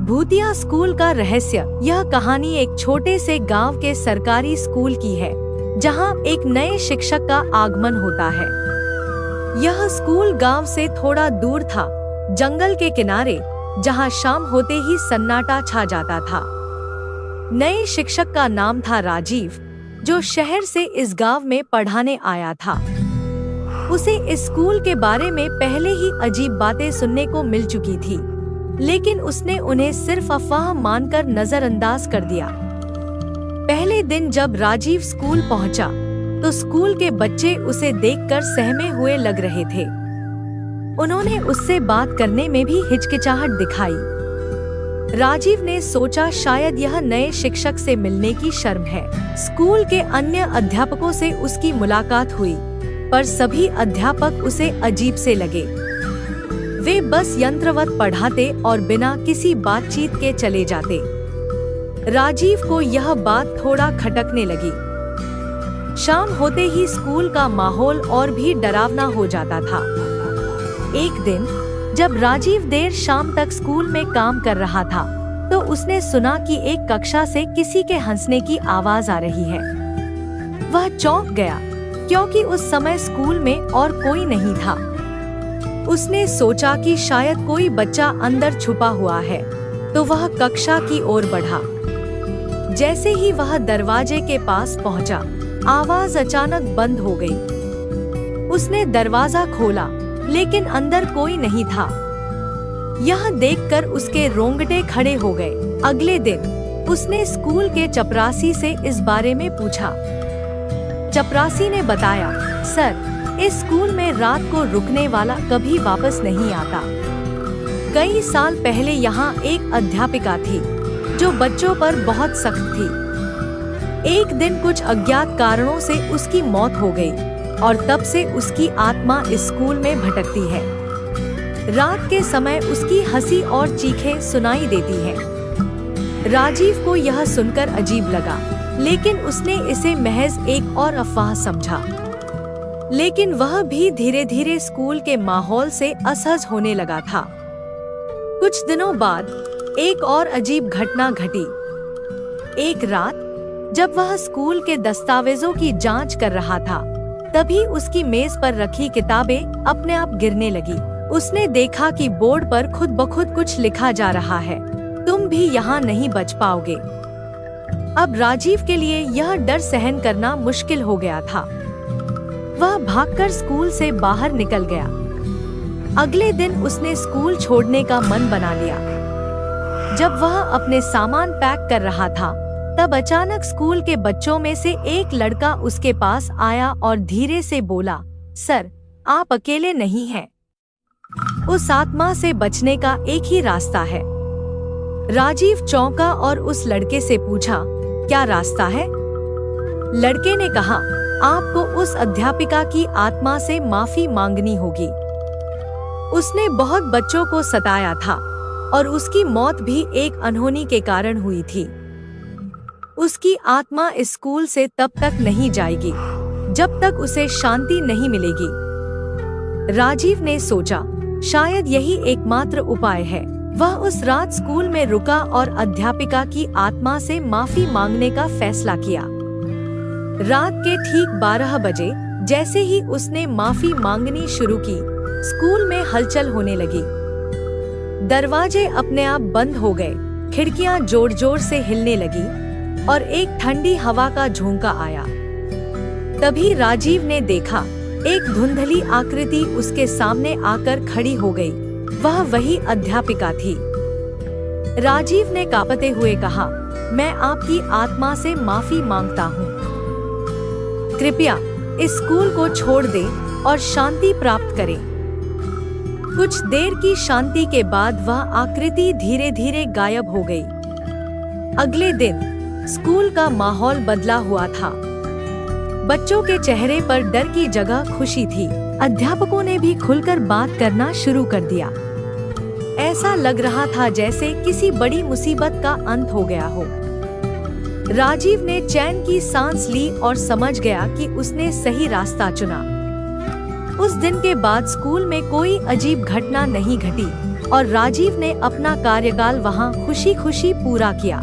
भूतिया स्कूल का रहस्य। यह कहानी एक छोटे से गांव के सरकारी स्कूल की है, जहां एक नए शिक्षक का आगमन होता है। यह स्कूल गांव से थोड़ा दूर था, जंगल के किनारे, जहां शाम होते ही सन्नाटा छा जाता था। नए शिक्षक का नाम था राजीव, जो शहर से इस गांव में पढ़ाने आया था। उसे इस स्कूल के बारे में पहले ही अजीब बातें सुनने को मिल चुकी थी, लेकिन उसने उन्हें सिर्फ अफवाह मानकर नजरअंदाज कर दिया। पहले दिन जब राजीव स्कूल पहुंचा, तो स्कूल के बच्चे उसे देखकर सहमे हुए लग रहे थे। उन्होंने उससे बात करने में भी हिचकिचाहट दिखाई। राजीव ने सोचा शायद यह नए शिक्षक से मिलने की शर्म है। स्कूल के अन्य अध्यापकों से उसकी मुलाकात हुई, पर सभी अध्यापक उसे अजीब से लगे। वे बस यंत्रवत पढ़ाते और बिना किसी बातचीत के चले जाते। राजीव को यह बात थोड़ा खटकने लगी। शाम होते ही स्कूल का माहौल और भी डरावना हो जाता था। एक दिन जब राजीव देर शाम तक स्कूल में काम कर रहा था, तो उसने सुना कि एक कक्षा से किसी के हंसने की आवाज आ रही है। वह चौंक गया, क्योंकि उस समय स्कूल में और कोई नहीं था। उसने सोचा कि शायद कोई बच्चा अंदर छुपा हुआ है, तो वह कक्षा की ओर बढ़ा। जैसे ही वह दरवाजे के पास पहुंचा, आवाज अचानक बंद हो गई। उसने दरवाजा खोला, लेकिन अंदर कोई नहीं था। यह देखकर उसके रोंगटे खड़े हो गए। अगले दिन उसने स्कूल के चपरासी से इस बारे में पूछा। चपरासी ने बताया, सर, इस स्कूल में रात को रुकने वाला कभी वापस नहीं आता। कई साल पहले यहाँ एक अध्यापिका थी, जो बच्चों पर बहुत सख्त थी। एक दिन कुछ अज्ञात कारणों से उसकी मौत हो गई, और तब से उसकी आत्मा इस स्कूल में भटकती है। रात के समय उसकी हंसी और चीखें सुनाई देती हैं। राजीव को यह सुनकर अजीब लगा, लेकिन उसने इसे महज एक और अफवाह समझा। लेकिन वह भी धीरे धीरे स्कूल के माहौल से असहज होने लगा था। कुछ दिनों बाद एक और अजीब घटना घटी। एक रात जब वह स्कूल के दस्तावेजों की जांच कर रहा था, तभी उसकी मेज पर रखी किताबें अपने आप गिरने लगी। उसने देखा कि बोर्ड पर खुद ब खुद कुछ लिखा जा रहा है, तुम भी यहाँ नहीं बच पाओगे। अब राजीव के लिए यह डर सहन करना मुश्किल हो गया था। वह भागकर स्कूल से बाहर निकल गया। अगले दिन उसने स्कूल छोड़ने का मन बना लिया। जब वह अपने सामान पैक कर रहा था, तब अचानक स्कूल के बच्चों में से एक लड़का उसके पास आया और धीरे से बोला, सर, आप अकेले नहीं हैं। उस आत्मा से बचने का एक ही रास्ता है। राजीव चौंका और उस लड़के से पूछा, क्या रास्ता है? लड़के ने कहा, आपको उस अध्यापिका की आत्मा से माफी मांगनी होगी। उसने बहुत बच्चों को सताया था, और उसकी मौत भी एक अनहोनी के कारण हुई थी। उसकी आत्मा इस स्कूल से तब तक नहीं जाएगी, जब तक उसे शांति नहीं मिलेगी। राजीव ने सोचा, शायद यही एकमात्र उपाय है। वह उस रात स्कूल में रुका और अध्यापिका की आत्मा से माफी मांगने का फैसला किया। रात के ठीक 12 बजे जैसे ही उसने माफी मांगनी शुरू की, स्कूल में हलचल होने लगी। दरवाजे अपने आप बंद हो गए, खिड़कियां जोर जोर से हिलने लगी, और एक ठंडी हवा का झोंका आया। तभी राजीव ने देखा, एक धुंधली आकृति उसके सामने आकर खड़ी हो गई। वह वही अध्यापिका थी। राजीव ने कांपते हुए कहा, मैं आपकी आत्मा से माफी मांगता हूँ। कृपया इस स्कूल को छोड़ दें और शांति प्राप्त करें। कुछ देर की शांति के बाद वह आकृति धीरे धीरे गायब हो गई। अगले दिन स्कूल का माहौल बदला हुआ था। बच्चों के चेहरे पर डर की जगह खुशी थी। अध्यापकों ने भी खुलकर बात करना शुरू कर दिया। ऐसा लग रहा था जैसे किसी बड़ी मुसीबत का अंत हो गया हो। राजीव ने चैन की सांस ली और समझ गया कि उसने सही रास्ता चुना। उस दिन के बाद स्कूल में कोई अजीब घटना नहीं घटी, और राजीव ने अपना कार्यकाल वहां खुशी खुशी पूरा किया।